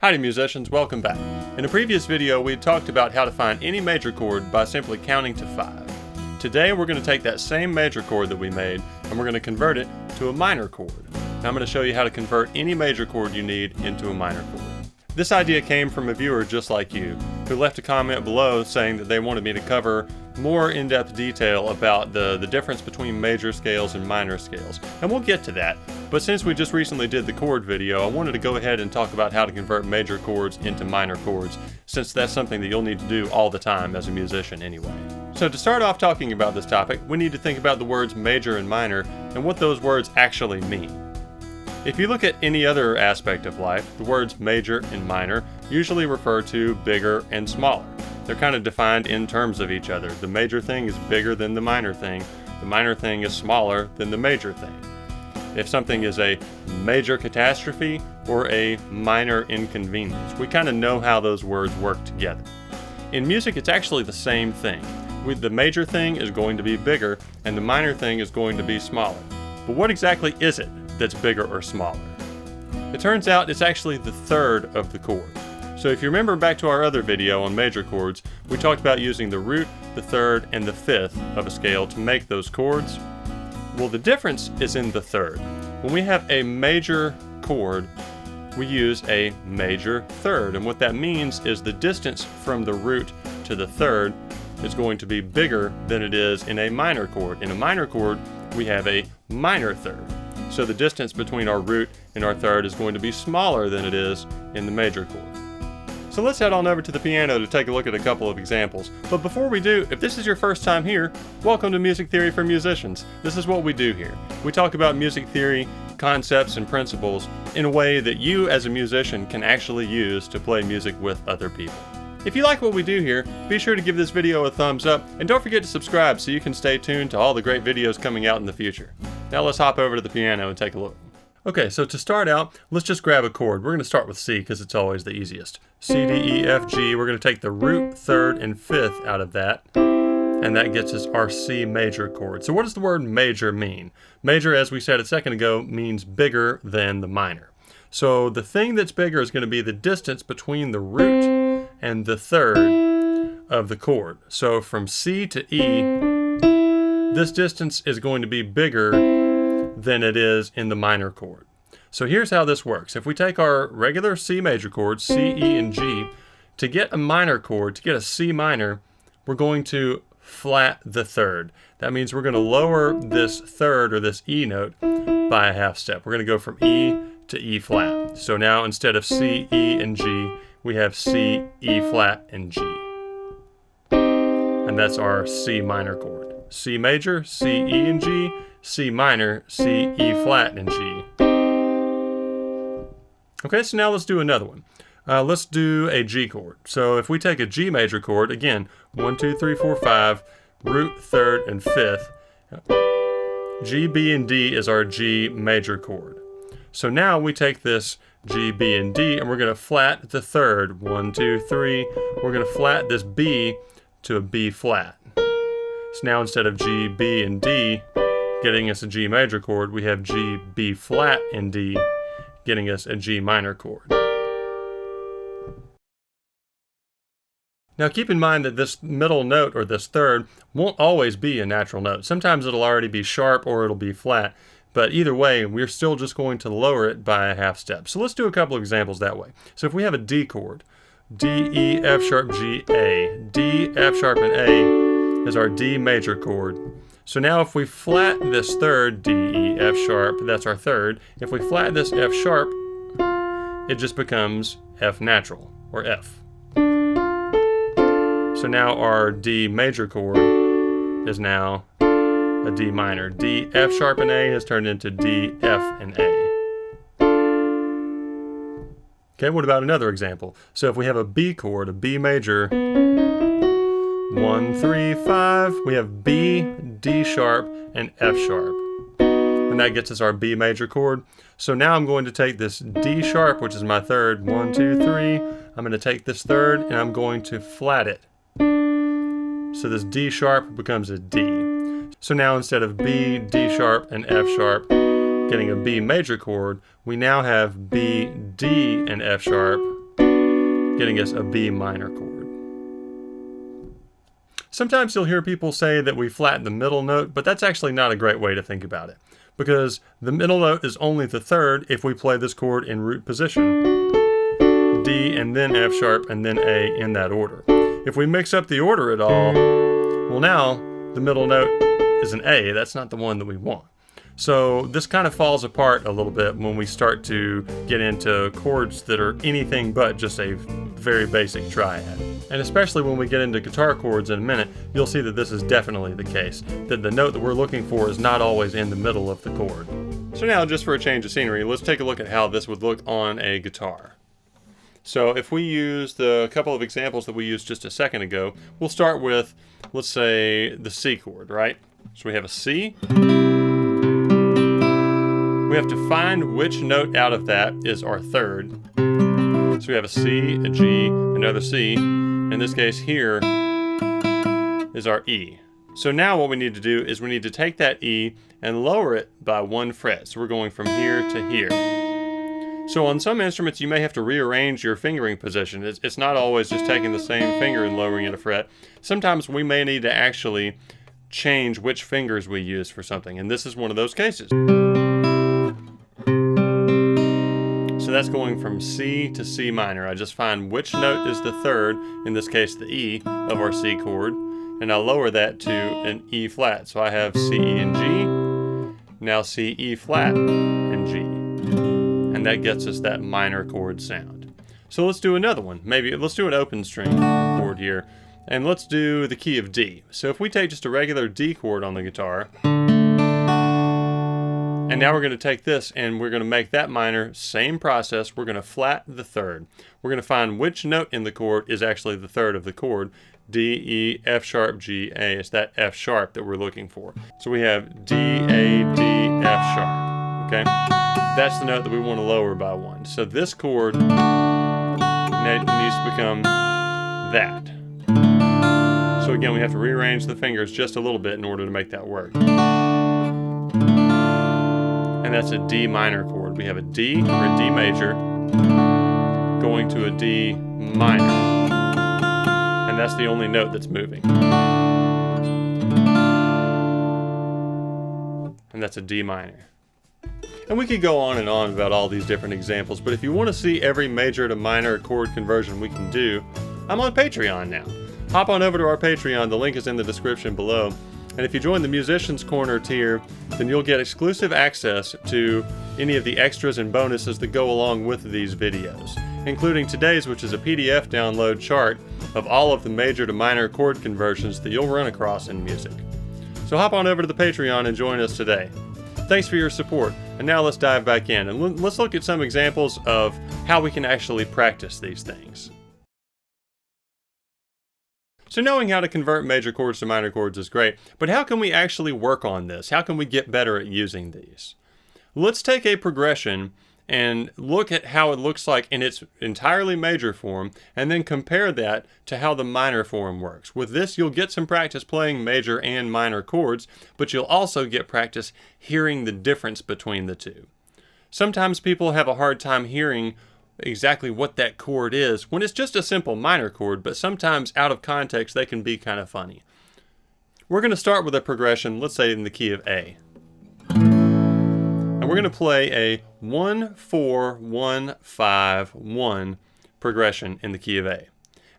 Howdy musicians, welcome back. In a previous video we talked about how to find any major chord by simply counting to 5. Today we're going to take that same major chord that we made and we're going to convert it to a minor chord. Now I'm going to show you how to convert any major chord you need into a minor chord. This idea came from a viewer just like you, who left a comment below saying that they wanted me to cover more in-depth detail about the difference between major scales and minor scales. And we'll get to that, but since we just recently did the chord video, I wanted to go ahead and talk about how to convert major chords into minor chords, since that's something that you'll need to do all the time as a musician anyway. So to start off talking about this topic, we need to think about the words major and minor and what those words actually mean. If you look at any other aspect of life, the words major and minor usually refer to bigger and smaller. They're kind of defined in terms of each other. The major thing is bigger than the minor thing is smaller than the major thing. If something is a major catastrophe or a minor inconvenience, we kind of know how those words work together. In music, it's actually the same thing. The major thing is going to be bigger and the minor thing is going to be smaller. But what exactly is it that's bigger or smaller? It turns out it's actually the third of the chord. So if you remember back to our other video on major chords, we talked about using the root, the third, and the fifth of a scale to make those chords. Well, the difference is in the third. When we have a major chord, we use a major third, and what that means is the distance from the root to the third is going to be bigger than it is in a minor chord. In a minor chord, we have a minor third. So the distance between our root and our third is going to be smaller than it is in the major chord. So let's head on over to the piano to take a look at a couple of examples. But before we do, if this is your first time here, welcome to Music Theory for Musicians. This is what we do here. We talk about music theory, concepts, and principles in a way that you as a musician can actually use to play music with other people. If you like what we do here, be sure to give this video a thumbs up and don't forget to subscribe so you can stay tuned to all the great videos coming out in the future. Now let's hop over to the piano and take a look. Okay, so to start out, let's just grab a chord. We're going to start with C because it's always the easiest. C, D, E, F, G. We're going to take the root, third, and fifth out of that, and that gets us our C major chord. So what does the word major mean? Major, as we said a second ago, means bigger than the minor. So the thing that's bigger is going to be the distance between the root and the third of the chord. So from C to E, this distance is going to be bigger than it is in the minor chord. So here's how this works. If we take our regular C major chords, C, E, and G, to get a minor chord, to get a C minor, we're going to flat the third. That means we're going to lower this third or this E note by a half step. We're going to go from E to E flat. So now instead of C, E, and G, we have C, E flat, and G. And that's our C minor chord. C major, C, E, and G, C minor, C, E flat, and G. Okay, so now let's do another one. Let's do a G chord. So if we take a G major chord, again, 1, 2, 3, 4, 5, root, third, and fifth. G, B, and D is our G major chord. So now we take this G, B, and D, and we're going to flat the third. 1, 2, 3. We're going to flat this B to a B flat. So now instead of G, B, and D getting us a G major chord, we have G, B flat, and D getting us a G minor chord. Now keep in mind that this middle note, or this third, won't always be a natural note. Sometimes it'll already be sharp or it'll be flat, but either way, we're still just going to lower it by a half step. So let's do a couple of examples that way. So if we have a D chord, D, E, F sharp, G, A. D, F sharp, and A is our D major chord. So now if we flat this third, D, E, F sharp, that's our third. If we flat this F sharp, it just becomes F natural, or F. So now our D major chord is now a D minor. D, F sharp, and A has turned into D, F, and A. Okay, what about another example? So if we have a B chord, a B major, 1, 3, 5, we have B, D sharp, and F sharp. And that gets us our B major chord. So now I'm going to take this D sharp, which is my third, 1, 2, 3. I'm going to take this third and I'm going to flat it. So this D sharp becomes a D. So now instead of B, D sharp, and F sharp, getting a B major chord, we now have B, D, and F sharp getting us a B minor chord. Sometimes you'll hear people say that we flatten the middle note, but that's actually not a great way to think about it, because the middle note is only the third if we play this chord in root position, D and then F sharp and then A in that order. If we mix up the order at all, well, now the middle note is an A. That's not the one that we want. So this kind of falls apart a little bit when we start to get into chords that are anything but just a very basic triad. And especially when we get into guitar chords in a minute, you'll see that this is definitely the case, that the note that we're looking for is not always in the middle of the chord. So now, just for a change of scenery, let's take a look at how this would look on a guitar. So if we use the couple of examples that we used just a second ago, we'll start with, let's say, the C chord, right? So we have a C. We have to find which note out of that is our third. So we have a C, a G, another C. In this case here is our E. So now what we need to do is we need to take that E and lower it by 1 fret. So we're going from here to here. So on some instruments you may have to rearrange your fingering position. It's not always just taking the same finger and lowering it a fret. Sometimes we may need to actually change which fingers we use for something, and this is one of those cases. So that's going from C to C minor. I just find which note is the third, in this case the E of our C chord, and I lower that to an E flat. So I have C, E, and G, now C, E flat, and G. And that gets us that minor chord sound. So let's do another one. Maybe let's do an open string chord here, and let's do the key of D. So if we take just a regular D chord on the guitar, and now we're going to take this and we're going to make that minor, same process, we're going to flat the third. We're going to find which note in the chord is actually the third of the chord. D, E, F sharp, G, A. It's that F sharp that we're looking for. So we have D, A, D, F sharp. Okay? That's the note that we want to lower by 1. So this chord needs to become that. So again, we have to rearrange the fingers just a little bit in order to make that work. And that's a D minor chord. We have a D or a D major going to a D minor. And that's the only note that's moving. And that's a D minor. And we could go on and on about all these different examples, but if you want to see every major to minor chord conversion we can do, I'm on Patreon now. Hop on over to our Patreon, the link is in the description below. And if you join the Musician's Corner tier, then you'll get exclusive access to any of the extras and bonuses that go along with these videos, including today's, which is a PDF download chart of all of the major to minor chord conversions that you'll run across in music. So hop on over to the Patreon and join us today. Thanks for your support, and now let's dive back in and let's look at some examples of how we can actually practice these things. So knowing how to convert major chords to minor chords is great, but how can we actually work on this? How can we get better at using these? Let's take a progression and look at how it looks like in its entirely major form, and then compare that to how the minor form works. With this, you'll get some practice playing major and minor chords, but you'll also get practice hearing the difference between the two. Sometimes people have a hard time hearing exactly what that chord is when it's just a simple minor chord, but sometimes out of context they can be kind of funny. We're going to start with a progression, let's say in the key of A. And we're going to play a 1-4-1-5-1 progression in the key of A.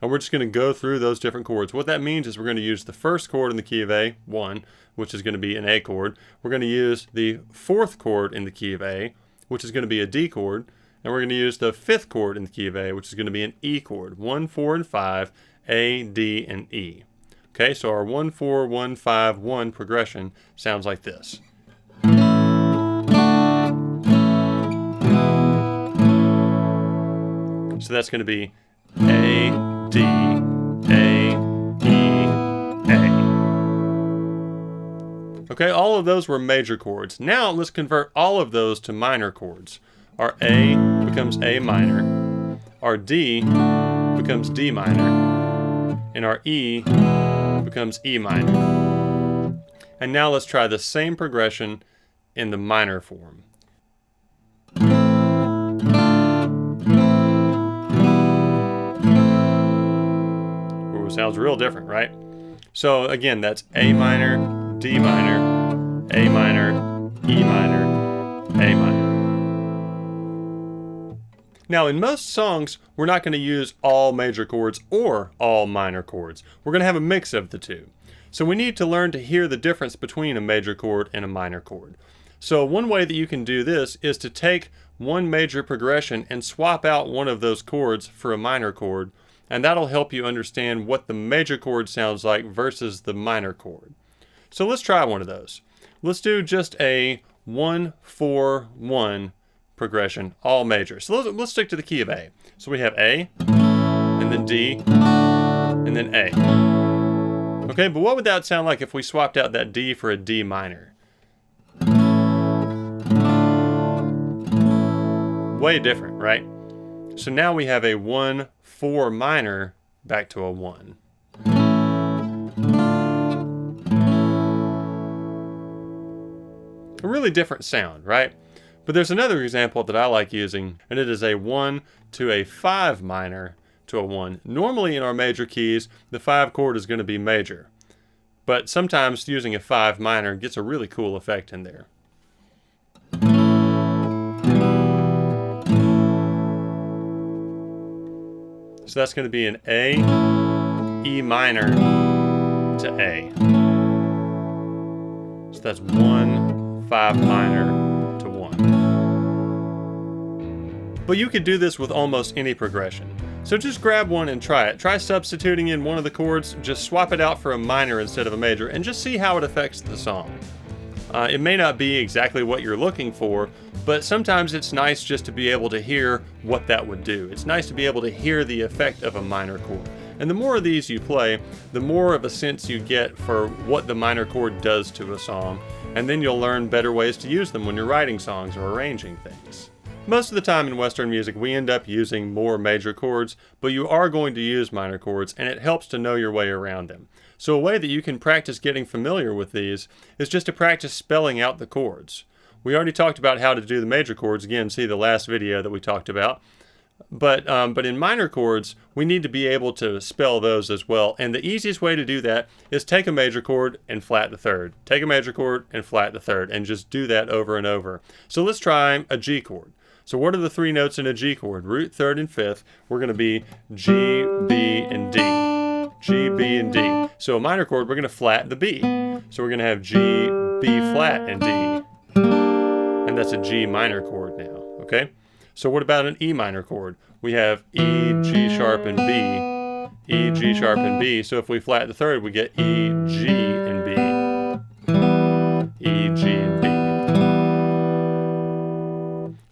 And we're just going to go through those different chords. What that means is we're going to use the first chord in the key of A, 1, which is going to be an A chord. We're going to use the fourth chord in the key of A, which is going to be a D chord. And we're going to use the fifth chord in the key of A, which is going to be an E chord. 1, 4, and 5, A, D, and E. Okay, so our 1, 4, 1, 5, 1 progression sounds like this. So that's going to be A, D, A, E, A. Okay, all of those were major chords. Now let's convert all of those to minor chords. Our A becomes A minor, our D becomes D minor, and our E becomes E minor. And now let's try the same progression in the minor form. sounds real different, right? So again, that's A minor, D minor, A minor, E minor, A minor. Now in most songs, we're not going to use all major chords or all minor chords. We're going to have a mix of the two. So we need to learn to hear the difference between a major chord and a minor chord. So one way that you can do this is to take one major progression and swap out one of those chords for a minor chord, and that'll help you understand what the major chord sounds like versus the minor chord. So let's try one of those. Let's do just a 1-4-1 progression, all major. So let's stick to the key of A. So we have A, and then D, and then A. Okay, but what would that sound like if we swapped out that D for a D minor? Way different, right? So now we have a 1-4 minor back to a 1. A really different sound, right? But there's another example that I like using, and it is a 1 to a 5 minor to a 1. Normally in our major keys, the 5 chord is going to be major. But sometimes using a 5 minor gets a really cool effect in there. So that's going to be an A, E minor to A. So that's 1, 5 minor to 1. But you could do this with almost any progression. So just grab one and try it. Try substituting in one of the chords, just swap it out for a minor instead of a major, and just see how it affects the song. It may not be exactly what you're looking for, but sometimes it's nice just to be able to hear what that would do. It's nice to be able to hear the effect of a minor chord. And the more of these you play, the more of a sense you get for what the minor chord does to a song, and then you'll learn better ways to use them when you're writing songs or arranging things. Most of the time in Western music, we end up using more major chords, but you are going to use minor chords, and it helps to know your way around them. So a way that you can practice getting familiar with these is just to practice spelling out the chords. We already talked about how to do the major chords. Again, see the last video that we talked about. But in minor chords, we need to be able to spell those as well. And the easiest way to do that is take a major chord and flat the third. Take a major chord and flat the third, and just do that over and over. So let's try a G chord. So what are the 3 notes in a G chord? Root, third, and fifth. We're going to be G, B, and D. G, B, and D. So a minor chord, we're going to flat the B. So we're going to have G, B flat, and D. And that's a G minor chord now, okay? So what about an E minor chord? We have E, G sharp, and B. E, G sharp, and B. So if we flat the third, we get E, G, and B. E, G, and B.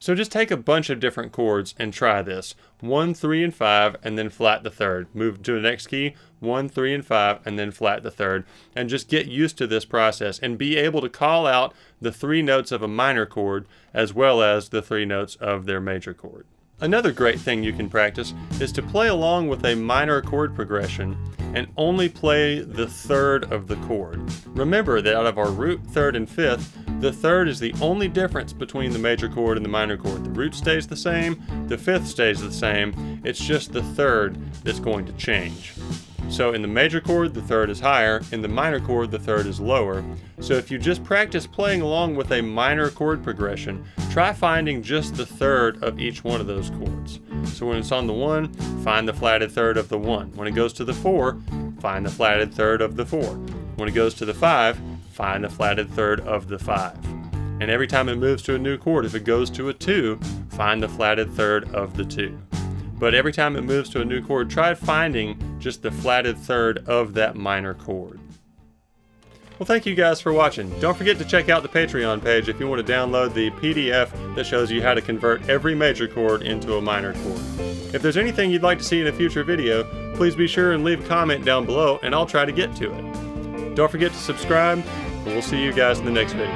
So just take a bunch of different chords and try this. 1, 3, and 5, and then flat the third. Move to the next key, 1, 3, and 5, and then flat the third. And just get used to this process and be able to call out the 3 notes of a minor chord as well as the 3 notes of their major chord. Another great thing you can practice is to play along with a minor chord progression and only play the third of the chord. Remember that out of our root, third, and fifth, the third is the only difference between the major chord and the minor chord. The root stays the same, the fifth stays the same, it's just the third that's going to change. So in the major chord, the third is higher, in the minor chord, the third is lower. So if you just practice playing along with a minor chord progression, try finding just the third of each one of those chords. So when it's on the 1, find the flatted third of the 1. When it goes to the 4, find the flatted third of the 4. When it goes to the 5, find the flatted third of the 5. And every time it moves to a new chord, if it goes to a 2, find the flatted third of the 2. But every time it moves to a new chord, try finding just the flatted third of that minor chord. Well, thank you guys for watching. Don't forget to check out the Patreon page if you want to download the PDF that shows you how to convert every major chord into a minor chord. If there's anything you'd like to see in a future video, please be sure and leave a comment down below and I'll try to get to it. Don't forget to subscribe, and we'll see you guys in the next video.